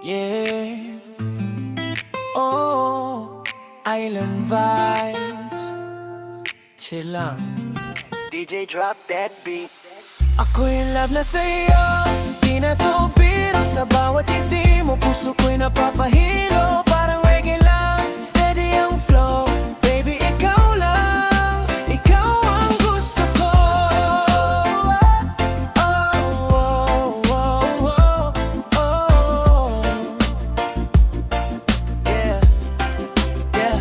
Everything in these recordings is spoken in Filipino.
Yeah. Oh, island vibes. Chill lang. DJ drop that beat. Ako'y in love na sa'yo. Di na to biro. Sa bawat ngiti mo, puso ko'y napapahilo. Parang reggae lang, steady ang flow. Baby, ikaw lang, ikaw ang gusto ko. Oh, oh, oh, oh, oh. Yeah, yeah.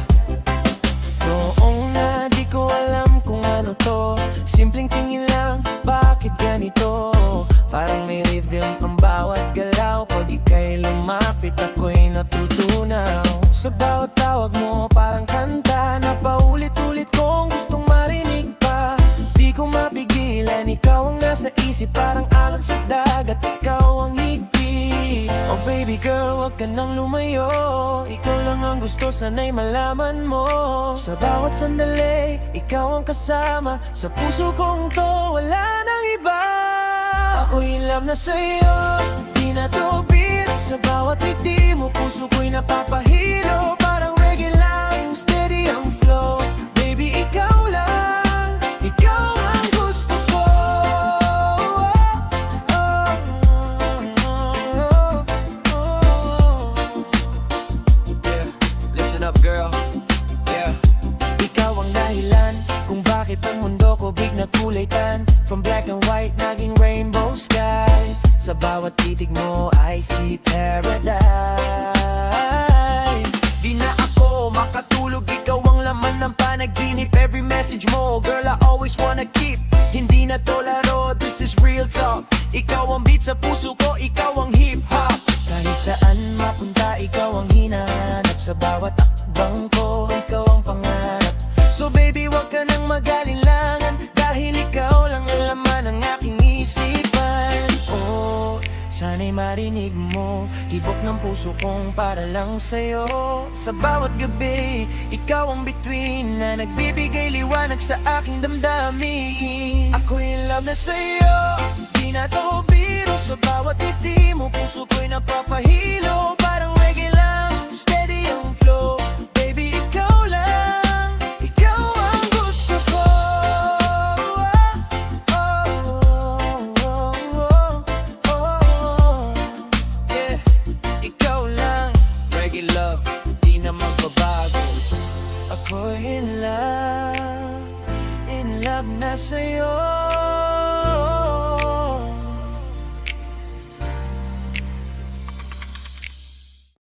Noong na di ko alam kung ano to. Simpleng tingin lang, bakit ganito? Parang may rhythm ang bawat galaw. Pag ika'y lumapit, ako'y natutunaw. Sa bawat tawag mo, parang kanta na paulit-ulit kong gustong marinig pa. Di ko mapigilan, ikaw ang nasa isip. Parang alon sa dagat, ikaw ang higpit. Oh baby girl, wag ka nang lumayo. Ikaw lang ang gusto, sana'y malaman mo. Sa bawat sandali, ikaw ang kasama. Sa puso kong to, wala nang iba. Ako'y in love na sa'yo, di na to biro. Sa bawat ngiti mo, puso ko'y napapahilo. Parang reggae lang, steady ang flow. Baby, ikaw lang, ikaw ang gusto ko. Oh, oh, oh, oh. Yeah, listen up girl. Yeah. Ikaw ang dahilan kung bakit ang mundo ko biglang kulay tan. From black and white, naging rainbow skies. Sa bawat titig mo, I see paradise. Di na ako makatulog, ikaw ang laman ng panaginip. Every message mo, girl, I always wanna keep. Hindi na to laro, this is real talk. Ikaw ang beat sa puso ko, ikaw ang hip-hop. Kahit saan mapunta, ikaw ang hinahanap. Sa bawat akbang ko, ikaw ang pangarap. So baby, wag ka nang mag-alinlangan, dahil ikaw lang ang laman ng aking isipan. Oh, sana'y marinig mo, tibok ng puso kong para lang sa'yo. Sa bawat gabi, ikaw ang bituin na nagbibigay liwanag sa aking damdamin. Ako'y in love na sa'yo, di na to biro. Sa bawat ngiti mo, puso ko'y napapahilo. Parang reggae lang, steady ang flow. Baby, ikaw lang, ikaw ang gusto ko. Yeah, ikaw lang, reggae love, di na magbabago. Ako'y in love na sa'yo.